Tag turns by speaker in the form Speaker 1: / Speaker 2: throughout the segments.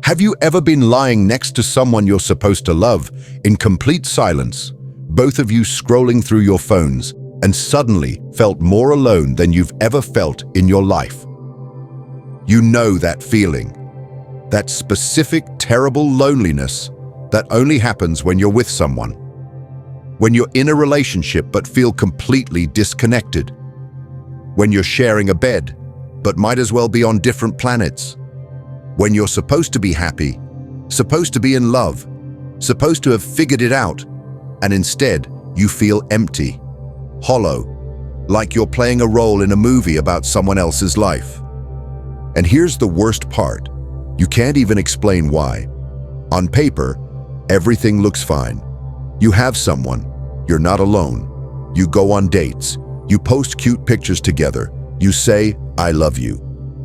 Speaker 1: Have you ever been lying next to someone you're supposed to love in complete silence, both of you scrolling through your phones, and suddenly felt more alone than you've ever felt in your life? You know that feeling, that specific, terrible loneliness that only happens when you're with someone. When you're in a relationship but feel completely disconnected. When you're sharing a bed but might as well be on different planets. When you're supposed to be happy, supposed to be in love, supposed to have figured it out, and instead you feel empty, hollow, like you're playing a role in a movie about someone else's life. And here's the worst part. You can't even explain why. On paper, everything looks fine. You have someone. You're not alone. You go on dates. You post cute pictures together. You say, "I love you."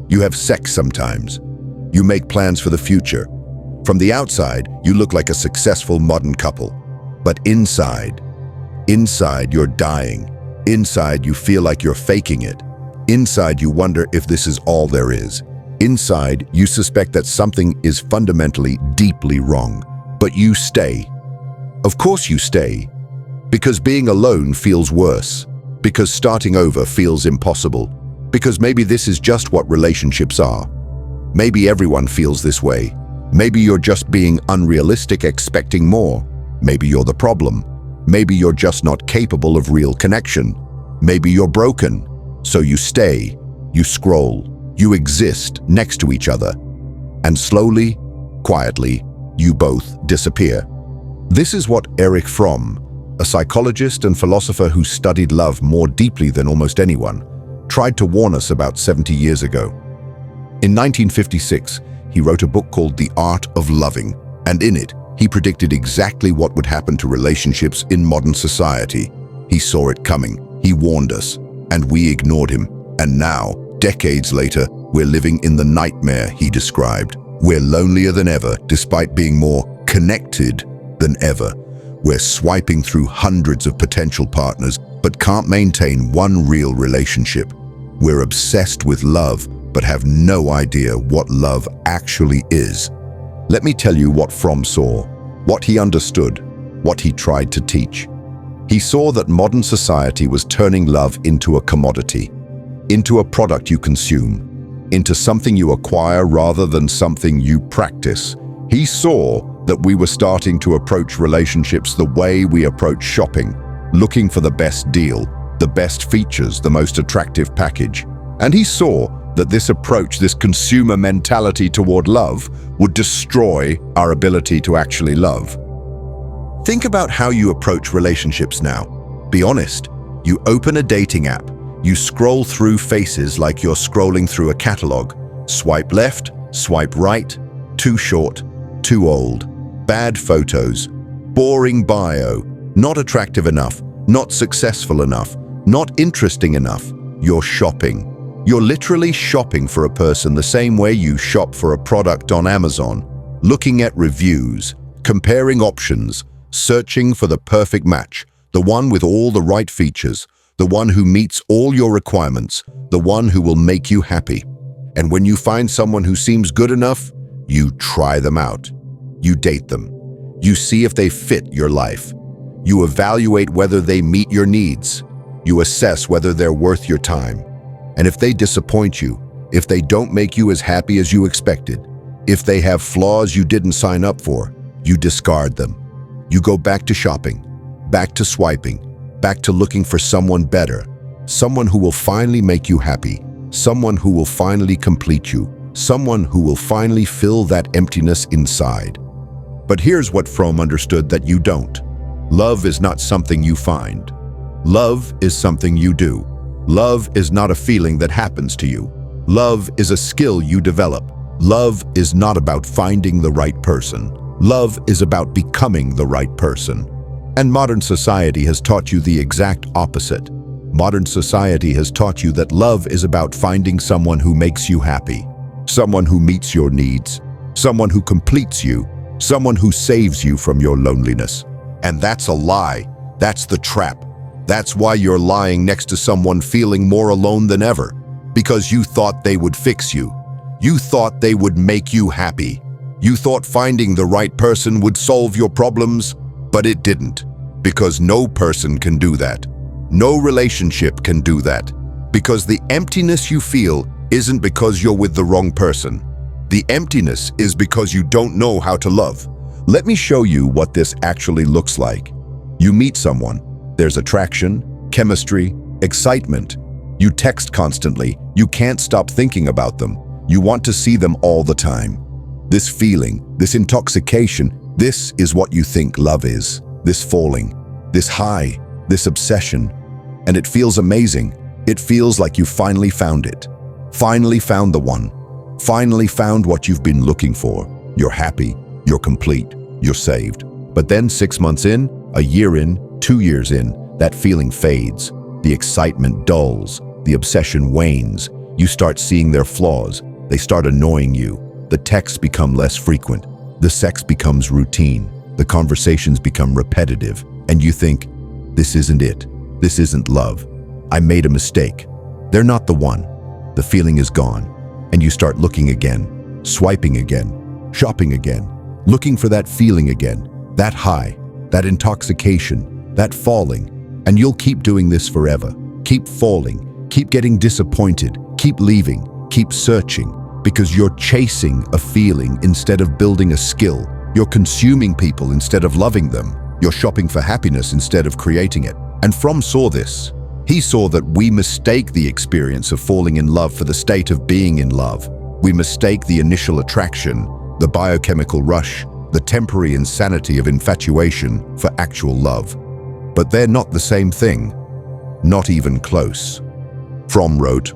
Speaker 1: You have sex sometimes. You make plans for the future. From the outside, you look like a successful modern couple. But inside you're dying. Inside, you feel like you're faking it. Inside, you wonder if this is all there is. Inside, you suspect that something is fundamentally, deeply wrong. But you stay. Of course you stay. Because being alone feels worse. Because starting over feels impossible. Because maybe this is just what relationships are. Maybe everyone feels this way. Maybe you're just being unrealistic, expecting more. Maybe you're the problem. Maybe you're just not capable of real connection. Maybe you're broken. So you stay, you scroll, you exist next to each other. And slowly, quietly, you both disappear. This is what Erich Fromm, a psychologist and philosopher who studied love more deeply than almost anyone, tried to warn us about 70 years ago. In 1956, he wrote a book called The Art of Loving, and in it, he predicted exactly what would happen to relationships in modern society. He saw it coming, he warned us, and we ignored him. And now, decades later, we're living in the nightmare he described. We're lonelier than ever, despite being more connected than ever. We're swiping through hundreds of potential partners, but can't maintain one real relationship. We're obsessed with love, but have no idea what love actually is. Let me tell you what Fromm saw, what he understood, what he tried to teach. He saw that modern society was turning love into a commodity, into a product you consume, into something you acquire rather than something you practice. He saw that we were starting to approach relationships the way we approach shopping, looking for the best deal, the best features, the most attractive package. And he saw that this approach, this consumer mentality toward love, would destroy our ability to actually love. Think about how you approach relationships now. Be honest. You open a dating app. You scroll through faces like you're scrolling through a catalog. Swipe left, swipe right, too short, too old, bad photos, boring bio, not attractive enough, not successful enough, not interesting enough. You're shopping. You're literally shopping for a person the same way you shop for a product on Amazon, looking at reviews, comparing options, searching for the perfect match, the one with all the right features, the one who meets all your requirements, the one who will make you happy. And when you find someone who seems good enough, you try them out. You date them. You see if they fit your life. You evaluate whether they meet your needs. You assess whether they're worth your time. And if they disappoint you, if they don't make you as happy as you expected, if they have flaws you didn't sign up for, you discard them. You go back to shopping, back to swiping, back to looking for someone better, someone who will finally make you happy, someone who will finally complete you, someone who will finally fill that emptiness inside. But here's what Fromm understood that you don't. Love is not something you find. Love is something you do. Love is not a feeling that happens to you. Love is a skill you develop. Love is not about finding the right person. Love is about becoming the right person. And modern society has taught you the exact opposite. Modern society has taught you that love is about finding someone who makes you happy, someone who meets your needs, someone who completes you, someone who saves you from your loneliness. And that's a lie. That's the trap. That's why you're lying next to someone feeling more alone than ever. Because you thought they would fix you. You thought they would make you happy. You thought finding the right person would solve your problems, but it didn't. Because no person can do that. No relationship can do that. Because the emptiness you feel isn't because you're with the wrong person. The emptiness is because you don't know how to love. Let me show you what this actually looks like. You meet someone. There's attraction, chemistry, excitement. You text constantly. You can't stop thinking about them. You want to see them all the time. This feeling, this intoxication, this is what you think love is. This falling, this high, this obsession. And it feels amazing. It feels like you finally found it. Finally found the one. Finally found what you've been looking for. You're happy. You're complete. You're saved. But then 6 months in, a year in, 2 years in, that feeling fades. The excitement dulls. The obsession wanes. You start seeing their flaws. They start annoying you. The texts become less frequent. The sex becomes routine. The conversations become repetitive. And you think, this isn't it. This isn't love. I made a mistake. They're not the one. The feeling is gone. And you start looking again, swiping again, shopping again, looking for that feeling again, that high, that intoxication, that falling. And you'll keep doing this forever. Keep falling, keep getting disappointed, keep leaving, keep searching, because you're chasing a feeling instead of building a skill. You're consuming people instead of loving them. You're shopping for happiness instead of creating it. And Fromm saw this. He saw that we mistake the experience of falling in love for the state of being in love. We mistake the initial attraction, the biochemical rush, the temporary insanity of infatuation for actual love. But they're not the same thing. Not even close. Fromm wrote,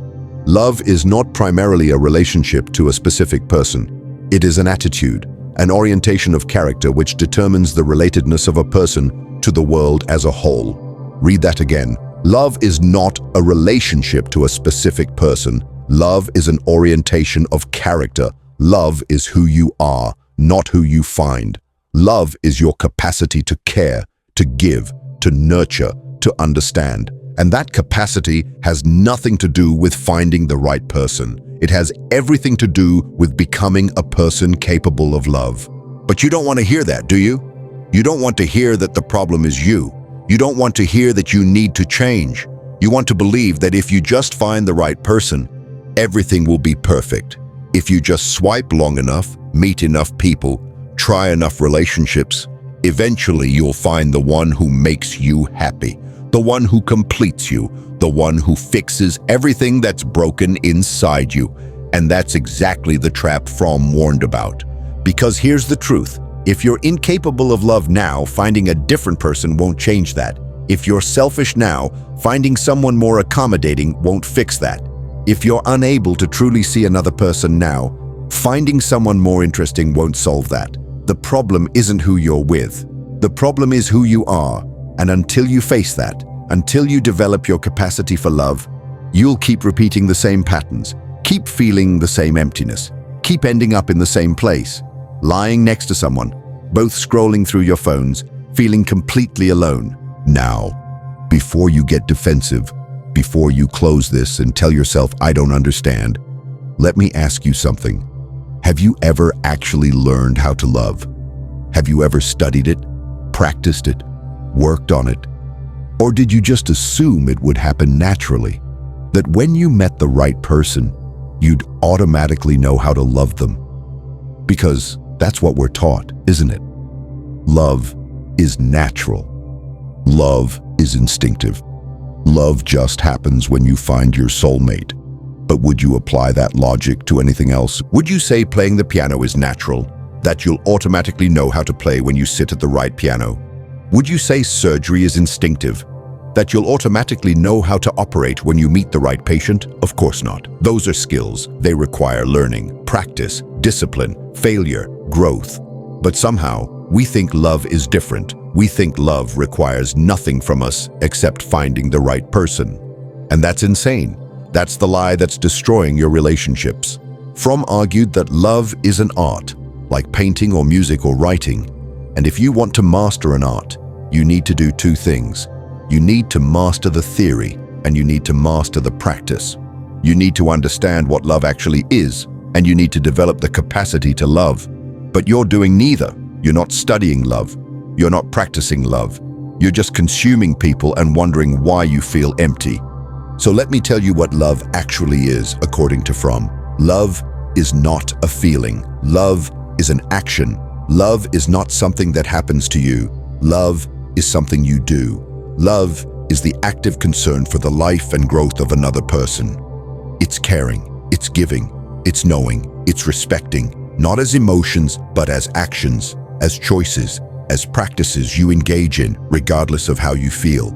Speaker 1: "Love is not primarily a relationship to a specific person. It is an attitude, an orientation of character which determines the relatedness of a person to the world as a whole." Read that again. Love is not a relationship to a specific person. Love is an orientation of character. Love is who you are, not who you find. Love is your capacity to care, to give, to nurture, to understand. And that capacity has nothing to do with finding the right person. It has everything to do with becoming a person capable of love. But you don't want to hear that, do you? You don't want to hear that the problem is you. You don't want to hear that you need to change. You want to believe that if you just find the right person, everything will be perfect. If you just swipe long enough, meet enough people, try enough relationships, eventually you'll find the one who makes you happy, the one who completes you, the one who fixes everything that's broken inside you. And that's exactly the trap Fromm warned about. Because here's the truth. If you're incapable of love now, finding a different person won't change that. If you're selfish now, finding someone more accommodating won't fix that. If you're unable to truly see another person now, finding someone more interesting won't solve that. The problem isn't who you're with. The problem is who you are. And until you face that, until you develop your capacity for love, you'll keep repeating the same patterns, keep feeling the same emptiness, keep ending up in the same place, lying next to someone, both scrolling through your phones, feeling completely alone. Now, before you get defensive, before you close this and tell yourself, I don't understand, let me ask you something. Have you ever actually learned how to love? Have you ever studied it, practiced it, worked on it? Or did you just assume it would happen naturally? That when you met the right person, you'd automatically know how to love them? Because that's what we're taught, isn't it? Love is natural. Love is instinctive. Love just happens when you find your soulmate. But would you apply that logic to anything else? Would you say playing the piano is natural, that you'll automatically know how to play when you sit at the right piano? Would you say surgery is instinctive, that you'll automatically know how to operate when you meet the right patient? Of course not. Those are skills. They require learning, practice, discipline, failure, growth. But somehow, we think love is different. We think love requires nothing from us except finding the right person. And that's insane. That's the lie that's destroying your relationships. Fromm argued that love is an art, like painting or music or writing. And if you want to master an art, you need to do two things. You need to master the theory, and you need to master the practice. You need to understand what love actually is, and you need to develop the capacity to love. But you're doing neither. You're not studying love. You're not practicing love. You're just consuming people and wondering why you feel empty. So let me tell you what love actually is, according to Fromm. Love is not a feeling. Love is an action. Love is not something that happens to you. Love is something you do. Love is the active concern for the life and growth of another person. It's caring, it's giving, it's knowing, it's respecting, not as emotions, but as actions, as choices, as practices you engage in, regardless of how you feel.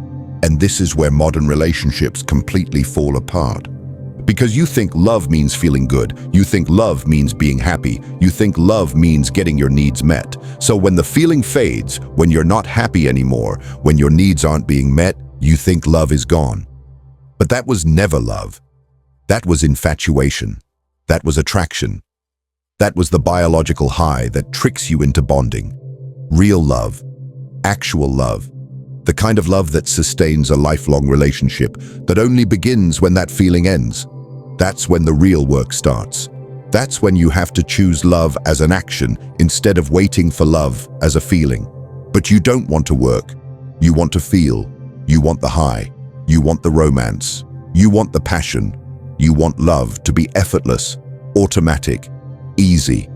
Speaker 1: And this is where modern relationships completely fall apart. Because you think love means feeling good, you think love means being happy, you think love means getting your needs met. So when the feeling fades, when you're not happy anymore, when your needs aren't being met, you think love is gone. But that was never love. That was infatuation. That was attraction. That was the biological high that tricks you into bonding. Real love, actual love, the kind of love that sustains a lifelong relationship, that only begins when that feeling ends. That's when the real work starts. That's when you have to choose love as an action instead of waiting for love as a feeling. But you don't want to work. You want to feel. You want the high. You want the romance. You want the passion. You want love to be effortless, automatic, easy.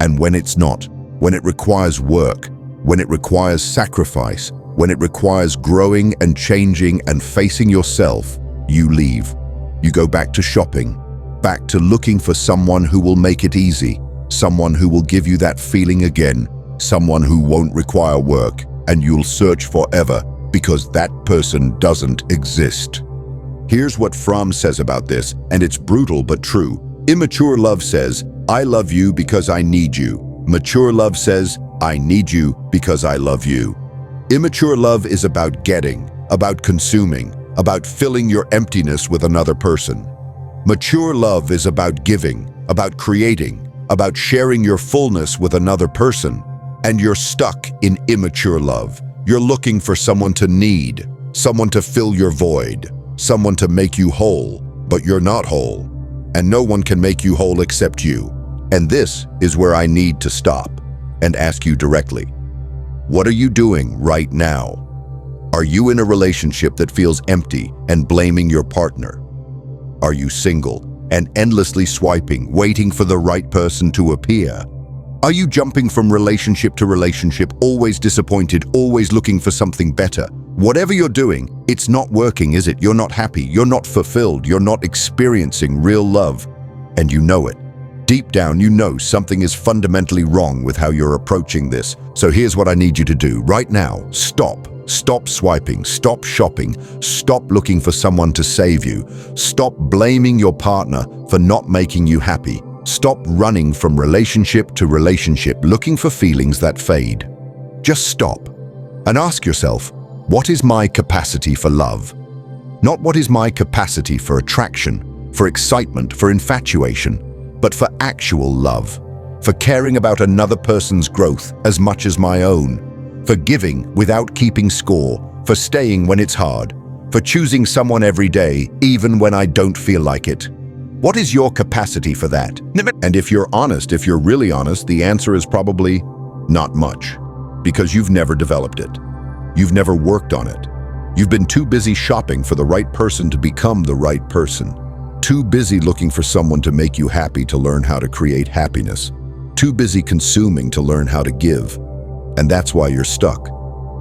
Speaker 1: And when it's not, when it requires work, when it requires sacrifice, when it requires growing and changing and facing yourself, you leave. You go back to shopping, back to looking for someone who will make it easy, someone who will give you that feeling again, someone who won't require work, and you'll search forever because that person doesn't exist. Here's what Fromm says about this, and it's brutal but true. Immature love says, I love you because I need you. Mature love says, I need you because I love you. Immature love is about getting, about consuming, about filling your emptiness with another person. Mature love is about giving, about creating, about sharing your fullness with another person. And you're stuck in immature love. You're looking for someone to need, someone to fill your void, someone to make you whole, but you're not whole. And no one can make you whole except you. And this is where I need to stop and ask you directly. What are you doing right now? Are you in a relationship that feels empty and blaming your partner? Are you single and endlessly swiping, waiting for the right person to appear? Are you jumping from relationship to relationship, always disappointed, always looking for something better? Whatever you're doing, it's not working, is it? You're not happy, you're not fulfilled, you're not experiencing real love, and you know it. Deep down, you know something is fundamentally wrong with how you're approaching this. So here's what I need you to do right now. Stop. Stop swiping, stop shopping, stop looking for someone to save you. Stop blaming your partner for not making you happy. Stop running from relationship to relationship, looking for feelings that fade. Just stop and ask yourself, what is my capacity for love? Not what is my capacity for attraction, for excitement, for infatuation, but for actual love, for caring about another person's growth as much as my own, for giving without keeping score, for staying when it's hard, for choosing someone every day, even when I don't feel like it. What is your capacity for that? And if you're honest, if you're really honest, the answer is probably not much, because you've never developed it. You've never worked on it. You've been too busy shopping for the right person to become the right person. Too busy looking for someone to make you happy to learn how to create happiness. Too busy consuming to learn how to give. And that's why you're stuck.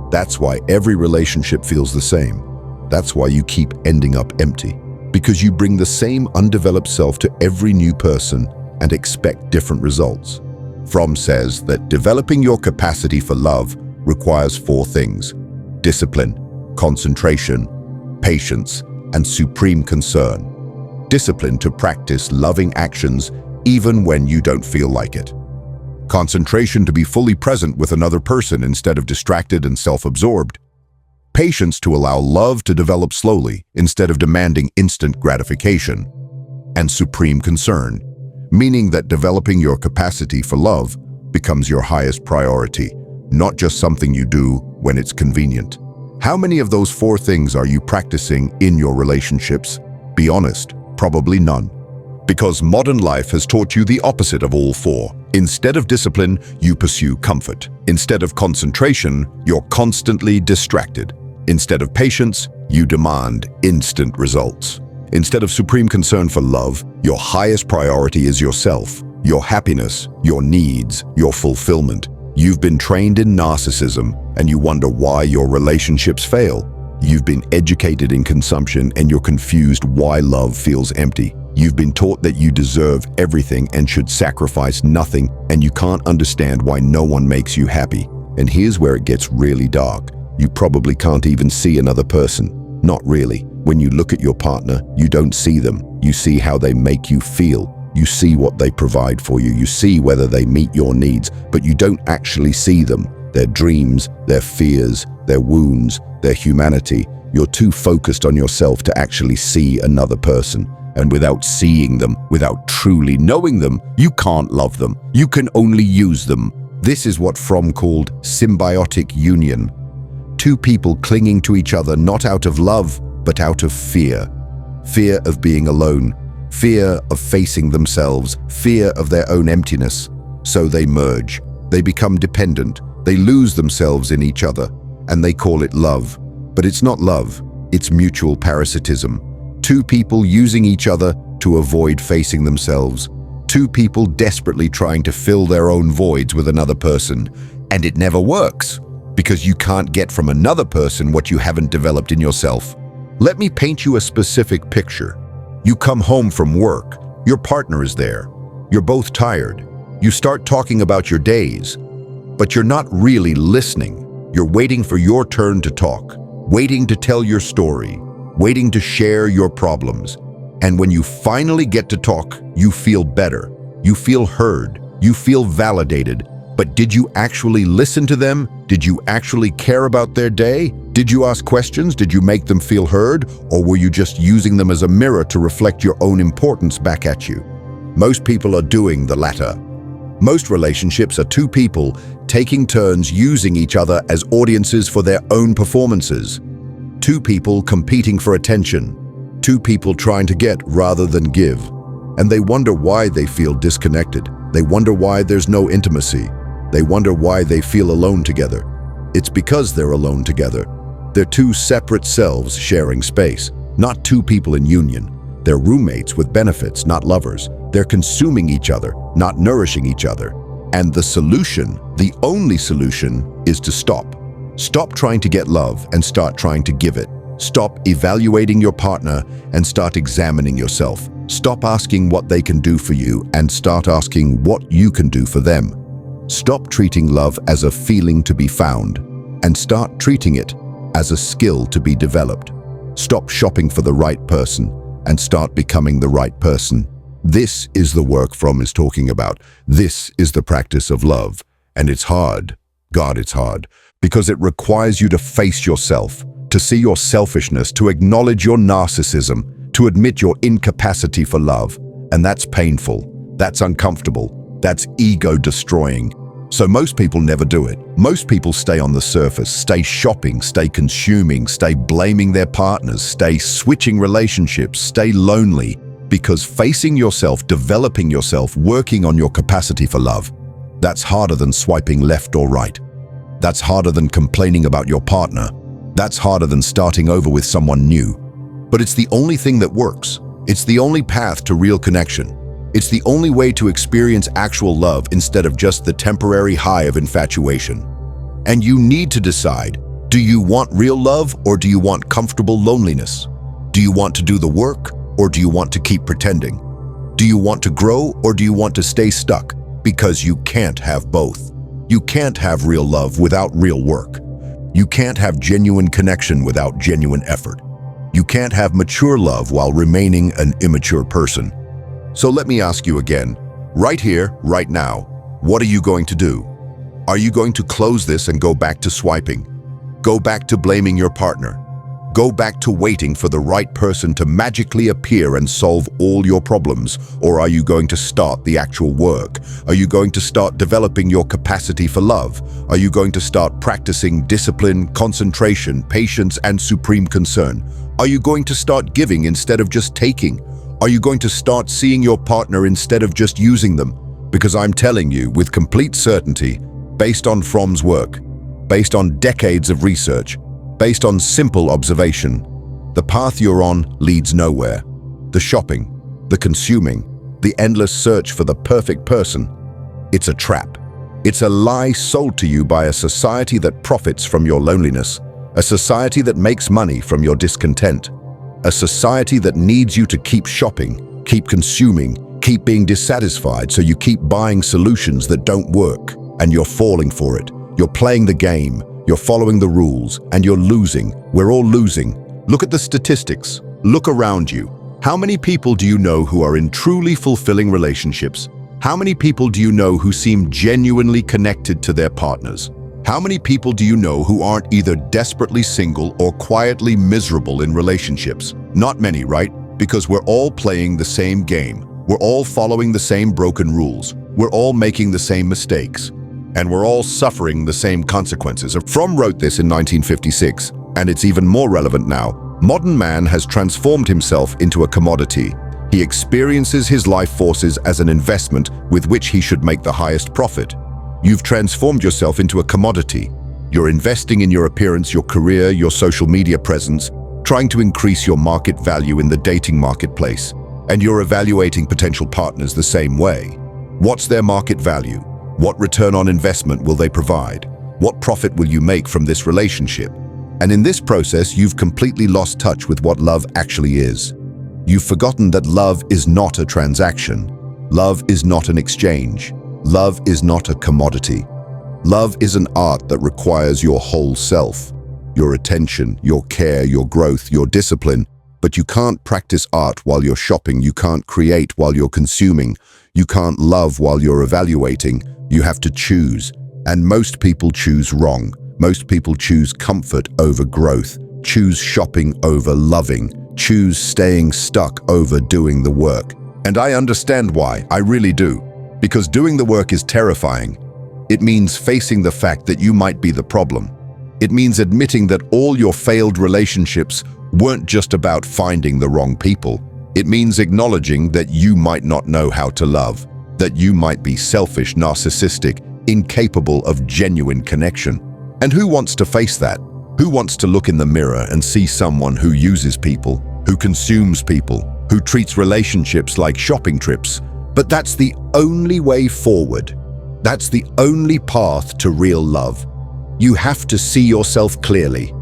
Speaker 1: That's why every relationship feels the same. That's why you keep ending up empty. Because you bring the same undeveloped self to every new person and expect different results. Fromm says that developing your capacity for love requires 4 things: discipline, concentration, patience, and supreme concern. Discipline to practice loving actions even when you don't feel like it. Concentration to be fully present with another person instead of distracted and self-absorbed. Patience to allow love to develop slowly instead of demanding instant gratification. And supreme concern, meaning that developing your capacity for love becomes your highest priority, not just something you do when it's convenient. How many of those 4 things are you practicing in your relationships? Be honest, probably none. Because modern life has taught you the opposite of all four. Instead of discipline, you pursue comfort. Instead of concentration, you're constantly distracted. Instead of patience, you demand instant results. Instead of supreme concern for love, your highest priority is yourself, your happiness, your needs, your fulfillment. You've been trained in narcissism, and you wonder why your relationships fail. You've been educated in consumption, and you're confused why love feels empty. You've been taught that you deserve everything and should sacrifice nothing, and you can't understand why no one makes you happy. And here's where it gets really dark. You probably can't even see another person. Not really. When you look at your partner, you don't see them. You see how they make you feel. You see what they provide for you. You see whether they meet your needs, but you don't actually see them. Their dreams, their fears, their wounds, their humanity. You're too focused on yourself to actually see another person. And without seeing them, without truly knowing them, you can't love them. You can only use them. This is what Fromm called symbiotic union. Two people clinging to each other not out of love, but out of fear. Fear of being alone. Fear of facing themselves. Fear of their own emptiness. So they merge. They become dependent. They lose themselves in each other. And they call it love. But it's not love. It's mutual parasitism. Two people using each other to avoid facing themselves. Two people desperately trying to fill their own voids with another person. And it never works, because you can't get from another person what you haven't developed in yourself. Let me paint you a specific picture. You come home from work. Your partner is there. You're both tired. You start talking about your days, but you're not really listening. You're waiting for your turn to talk, waiting to tell your story, waiting to share your problems. And when you finally get to talk, you feel better. You feel heard. You feel validated. But did you actually listen to them? Did you actually care about their day? Did you ask questions? Did you make them feel heard? Or were you just using them as a mirror to reflect your own importance back at you? Most people are doing the latter. Most relationships are two people taking turns using each other as audiences for their own performances. Two people competing for attention. Two people trying to get rather than give. And they wonder why they feel disconnected. They wonder why there's no intimacy. They wonder why they feel alone together. It's because they're alone together. They're two separate selves sharing space, not two people in union. They're roommates with benefits, not lovers. They're consuming each other, not nourishing each other. And the solution, the only solution, is to stop. Stop trying to get love and start trying to give it. Stop evaluating your partner and start examining yourself. Stop asking what they can do for you and start asking what you can do for them. Stop treating love as a feeling to be found and start treating it as a skill to be developed. Stop shopping for the right person and start becoming the right person. This is the work Fromm is talking about. This is the practice of love. And it's hard. God, it's hard. Because it requires you to face yourself, to see your selfishness, to acknowledge your narcissism, to admit your incapacity for love. And that's painful. That's uncomfortable. That's ego-destroying. So most people never do it. Most people stay on the surface, stay shopping, stay consuming, stay blaming their partners, stay switching relationships, stay lonely. Because facing yourself, developing yourself, working on your capacity for love, that's harder than swiping left or right. That's harder than complaining about your partner. That's harder than starting over with someone new. But it's the only thing that works. It's the only path to real connection. It's the only way to experience actual love instead of just the temporary high of infatuation. And you need to decide, do you want real love or do you want comfortable loneliness? Do you want to do the work or do you want to keep pretending? Do you want to grow or do you want to stay stuck? Because you can't have both. You can't have real love without real work. You can't have genuine connection without genuine effort. You can't have mature love while remaining an immature person. So let me ask you again, right here, right now, what are you going to do? Are you going to close this and go back to swiping? Go back to blaming your partner? Go back to waiting for the right person to magically appear and solve all your problems? Or are you going to start the actual work? Are you going to start developing your capacity for love? Are you going to start practicing discipline, concentration, patience, and supreme concern? Are you going to start giving instead of just taking? Are you going to start seeing your partner instead of just using them? Because I'm telling you with complete certainty, based on Fromm's work, based on decades of research, based on simple observation, the path you're on leads nowhere. The shopping, the consuming, the endless search for the perfect person, it's a trap. It's a lie sold to you by a society that profits from your loneliness, a society that makes money from your discontent, a society that needs you to keep shopping, keep consuming, keep being dissatisfied, so you keep buying solutions that don't work, and you're falling for it. You're playing the game, you're following the rules, and you're losing. We're all losing. Look at the statistics. Look around you. How many people do you know who are in truly fulfilling relationships? How many people do you know who seem genuinely connected to their partners? How many people do you know who aren't either desperately single or quietly miserable in relationships? Not many, right? Because we're all playing the same game. We're all following the same broken rules. We're all making the same mistakes. And we're all suffering the same consequences. Fromm wrote this in 1956, and it's even more relevant now. Modern man has transformed himself into a commodity. He experiences his life forces as an investment with which he should make the highest profit. You've transformed yourself into a commodity. You're investing in your appearance, your career, your social media presence, trying to increase your market value in the dating marketplace. And you're evaluating potential partners the same way. What's their market value? What return on investment will they provide? What profit will you make from this relationship? And in this process, you've completely lost touch with what love actually is. You've forgotten that love is not a transaction. Love is not an exchange. Love is not a commodity. Love is an art that requires your whole self, your attention, your care, your growth, your discipline. But you can't practice art while you're shopping. You can't create while you're consuming. You can't love while you're evaluating. You have to choose. And most people choose wrong. Most people choose comfort over growth, choose shopping over loving, choose staying stuck over doing the work. And I understand why, I really do. Because doing the work is terrifying. It means facing the fact that you might be the problem. It means admitting that all your failed relationships weren't just about finding the wrong people. It means acknowledging that you might not know how to love, that you might be selfish, narcissistic, incapable of genuine connection. And who wants to face that? Who wants to look in the mirror and see someone who uses people, who consumes people, who treats relationships like shopping trips? But that's the only way forward. That's the only path to real love. You have to see yourself clearly.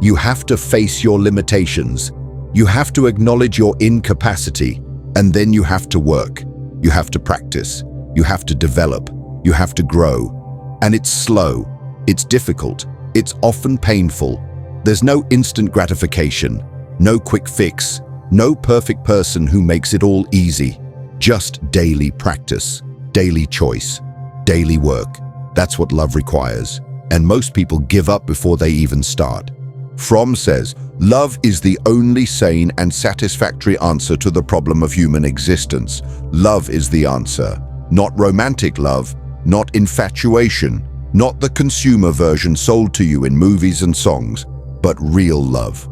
Speaker 1: You have to face your limitations. You have to acknowledge your incapacity, and then you have to work. You have to practice. You have to develop. You have to grow. And it's slow. It's difficult. It's often painful. There's no instant gratification, no quick fix, no perfect person who makes it all easy. Just daily practice, daily choice, daily work. That's what love requires. And most people give up before they even start. Fromm says, love is the only sane and satisfactory answer to the problem of human existence. Love is the answer. Not romantic love, not infatuation, not the consumer version sold to you in movies and songs, but real love,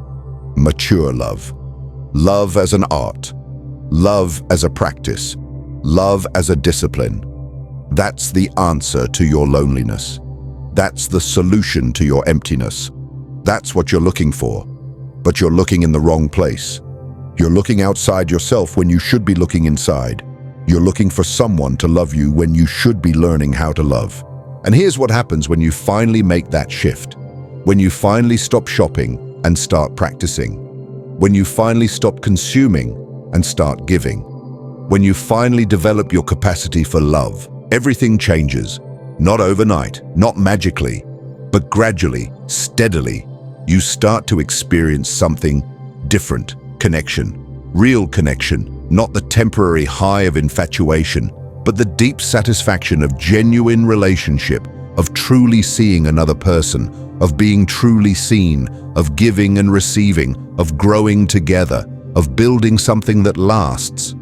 Speaker 1: mature love. Love as an art, love as a practice, love as a discipline. That's the answer to your loneliness. That's the solution to your emptiness. That's what you're looking for, but you're looking in the wrong place. You're looking outside yourself when you should be looking inside. You're looking for someone to love you when you should be learning how to love. And here's what happens when you finally make that shift. When you finally stop shopping and start practicing. When you finally stop consuming and start giving. When you finally develop your capacity for love, everything changes. Not overnight, not magically, but gradually, steadily, you start to experience something different. Connection. Real connection, not the temporary high of infatuation, but the deep satisfaction of genuine relationship, of truly seeing another person, of being truly seen, of giving and receiving, of growing together, of building something that lasts.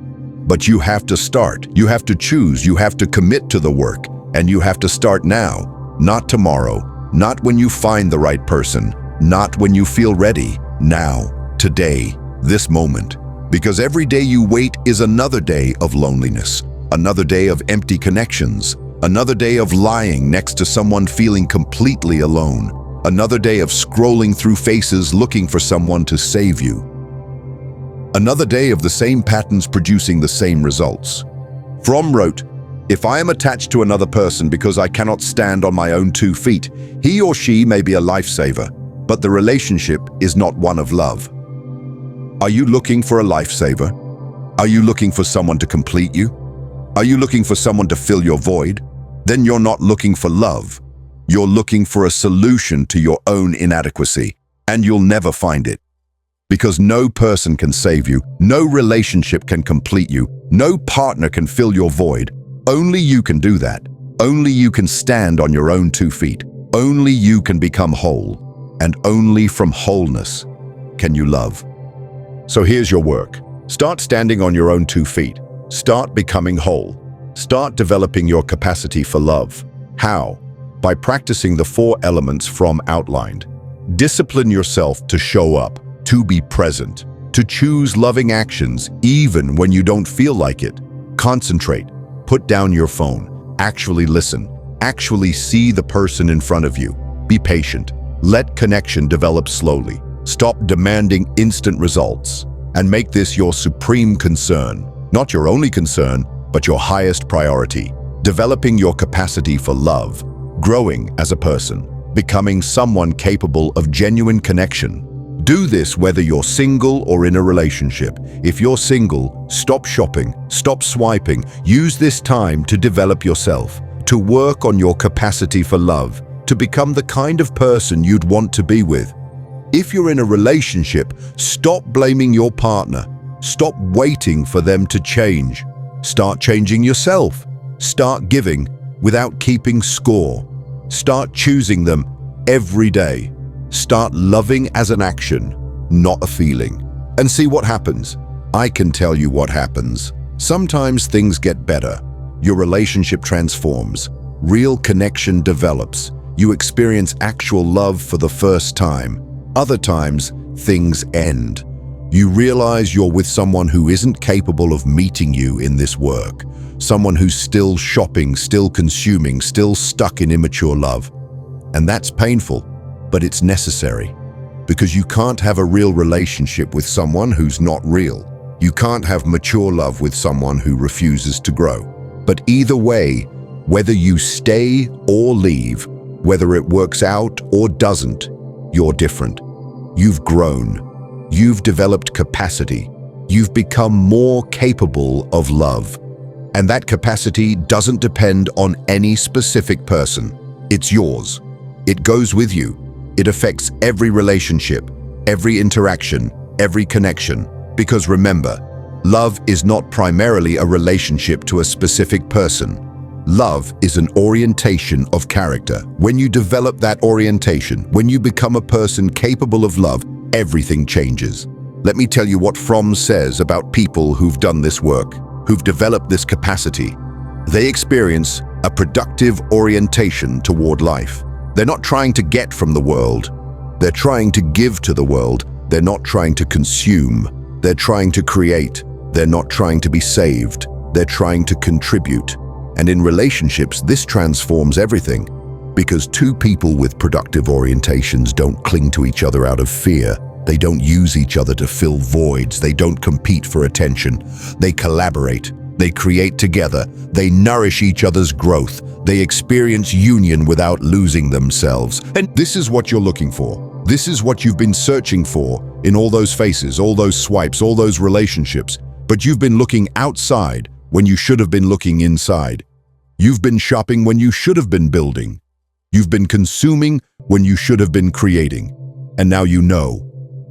Speaker 1: But you have to start, you have to choose, you have to commit to the work, and you have to start now, not tomorrow, not when you find the right person, not when you feel ready, now, today, this moment. Because every day you wait is another day of loneliness, another day of empty connections, another day of lying next to someone feeling completely alone, another day of scrolling through faces looking for someone to save you. Another day of the same patterns producing the same results. Fromm wrote, "If I am attached to another person because I cannot stand on my own 2 feet, he or she may be a lifesaver, but the relationship is not one of love." Are you looking for a lifesaver? Are you looking for someone to complete you? Are you looking for someone to fill your void? Then you're not looking for love. You're looking for a solution to your own inadequacy, and you'll never find it. Because no person can save you, no relationship can complete you, no partner can fill your void. Only you can do that. Only you can stand on your own 2 feet. Only you can become whole. And only from wholeness can you love. So here's your work. Start standing on your own 2 feet. Start becoming whole. Start developing your capacity for love. How? By practicing the 4 elements Fromm outlined. Discipline yourself to show up, to be present, to choose loving actions even when you don't feel like it. Concentrate. Put down your phone. Actually listen. Actually see the person in front of you. Be patient. Let connection develop slowly. Stop demanding instant results and make this your supreme concern. Not your only concern, but your highest priority. Developing your capacity for love, growing as a person, becoming someone capable of genuine connection. Do this whether you're single or in a relationship. If you're single, stop shopping, stop swiping. Use this time to develop yourself, to work on your capacity for love, to become the kind of person you'd want to be with. If you're in a relationship, stop blaming your partner. Stop waiting for them to change. Start changing yourself. Start giving without keeping score. Start choosing them every day. Start loving as an action, not a feeling. And see what happens. I can tell you what happens. Sometimes things get better. Your relationship transforms. Real connection develops. You experience actual love for the first time. Other times, things end. You realize you're with someone who isn't capable of meeting you in this work. Someone who's still shopping, still consuming, still stuck in immature love. And that's painful, but it's necessary. Because you can't have a real relationship with someone who's not real. You can't have mature love with someone who refuses to grow. But either way, whether you stay or leave, whether it works out or doesn't, you're different. You've grown. You've developed capacity. You've become more capable of love. And that capacity doesn't depend on any specific person. It's yours. It goes with you. It affects every relationship, every interaction, every connection. Because remember, love is not primarily a relationship to a specific person. Love is an orientation of character. When you develop that orientation, when you become a person capable of love, everything changes. Let me tell you what Fromm says about people who've done this work, who've developed this capacity. They experience a productive orientation toward life. They're not trying to get from the world. They're trying to give to the world. They're not trying to consume. They're trying to create. They're not trying to be saved. They're trying to contribute. And in relationships, this transforms everything. Because 2 people with productive orientations don't cling to each other out of fear. They don't use each other to fill voids. They don't compete for attention. They collaborate. They create together. They nourish each other's growth. They experience union without losing themselves. And this is what you're looking for. This is what you've been searching for in all those faces, all those swipes, all those relationships. But you've been looking outside when you should have been looking inside. You've been shopping when you should have been building. You've been consuming when you should have been creating. And now you know.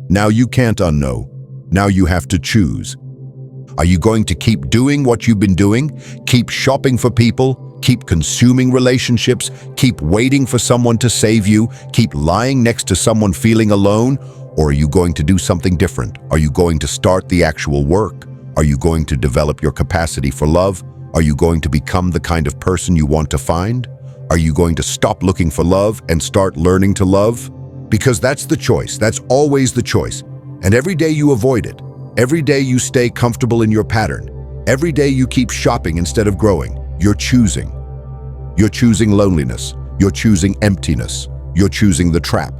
Speaker 1: Now you can't unknow. Now you have to choose. Are you going to keep doing what you've been doing? Keep shopping for people? Keep consuming relationships? Keep waiting for someone to save you? Keep lying next to someone feeling alone? Or are you going to do something different? Are you going to start the actual work? Are you going to develop your capacity for love? Are you going to become the kind of person you want to find? Are you going to stop looking for love and start learning to love? Because that's the choice. That's always the choice. And every day you avoid it, Every day you stay comfortable in your pattern. Every day you keep shopping instead of growing. You're choosing. You're choosing loneliness. You're choosing emptiness. You're choosing the trap.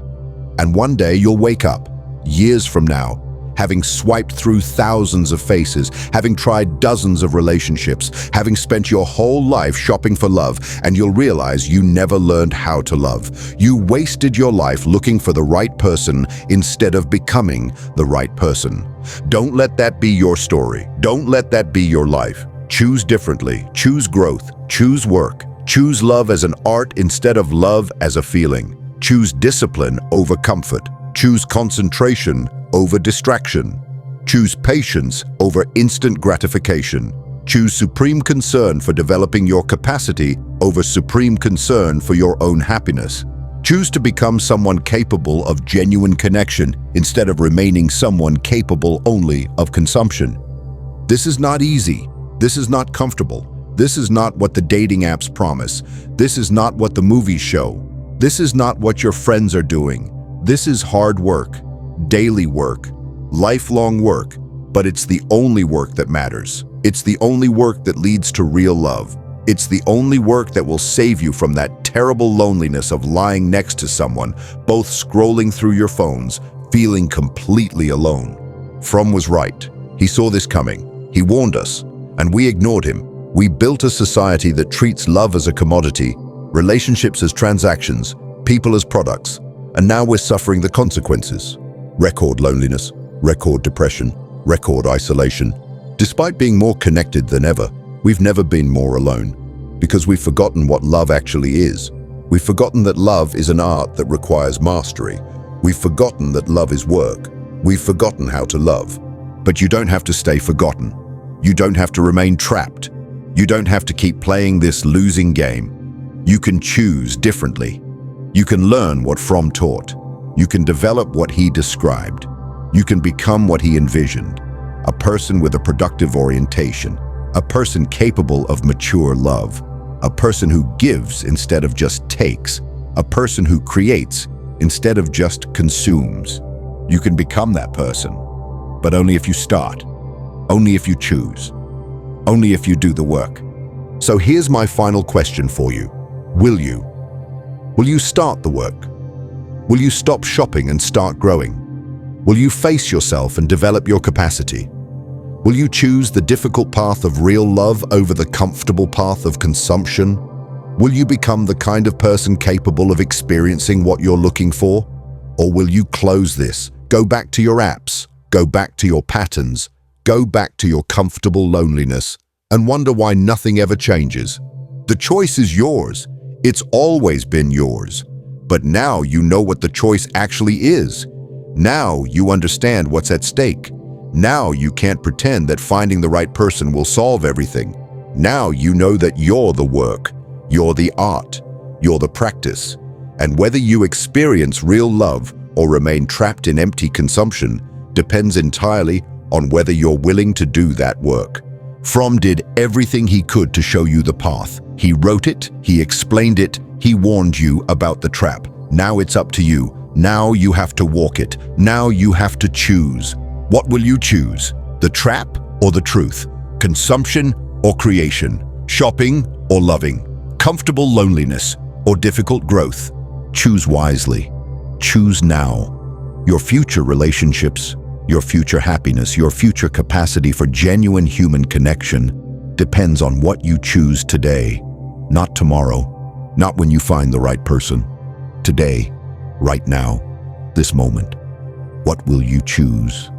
Speaker 1: And one day you'll wake up, years from now, having swiped through thousands of faces, having tried dozens of relationships, having spent your whole life shopping for love, and you'll realize you never learned how to love. You wasted your life looking for the right person instead of becoming the right person. Don't let that be your story. Don't let that be your life. Choose differently. Choose growth. Choose work. Choose love as an art instead of love as a feeling. Choose discipline over comfort. Choose concentration over distraction. Choose patience over instant gratification. Choose supreme concern for developing your capacity over supreme concern for your own happiness. Choose to become someone capable of genuine connection instead of remaining someone capable only of consumption. This is not easy. This is not comfortable. This is not what the dating apps promise. This is not what the movies show. This is not what your friends are doing. This is hard work, daily work, lifelong work, but it's the only work that matters. It's the only work that leads to real love. It's the only work that will save you from that terrible loneliness of lying next to someone, both scrolling through your phones, feeling completely alone. Fromm was right. He saw this coming. He warned us, and we ignored him. We built a society that treats love as a commodity, relationships as transactions, people as products, and now we're suffering the consequences. Record loneliness, record depression, record isolation. Despite being more connected than ever, we've never been more alone, because we've forgotten what love actually is. We've forgotten that love is an art that requires mastery. We've forgotten that love is work. We've forgotten how to love. But you don't have to stay forgotten. You don't have to remain trapped. You don't have to keep playing this losing game. You can choose differently. You can learn what Fromm taught. You can develop what he described. You can become what he envisioned. A person with a productive orientation. A person capable of mature love. A person who gives instead of just takes. A person who creates instead of just consumes. You can become that person, but only if you start. Only if you choose. Only if you do the work. So here's my final question for you. Will you? Will you start the work? Will you stop shopping and start growing? Will you face yourself and develop your capacity? Will you choose the difficult path of real love over the comfortable path of consumption? Will you become the kind of person capable of experiencing what you're looking for? Or will you close this, go back to your apps, go back to your patterns, go back to your comfortable loneliness, and wonder why nothing ever changes? The choice is yours. It's always been yours. But now you know what the choice actually is. Now you understand what's at stake. Now you can't pretend that finding the right person will solve everything. Now you know that you're the work, you're the art, you're the practice. And whether you experience real love or remain trapped in empty consumption depends entirely on whether you're willing to do that work. Fromm did everything he could to show you the path. He wrote it, he explained it, he warned you about the trap. Now it's up to you. Now you have to walk it. Now you have to choose. What will you choose? The trap or the truth? Consumption or creation? Shopping or loving? Comfortable loneliness or difficult growth? Choose wisely. Choose now. Your future relationships, your future happiness, your future capacity for genuine human connection depends on what you choose today, not tomorrow, not when you find the right person. Today, right now, this moment. What will you choose?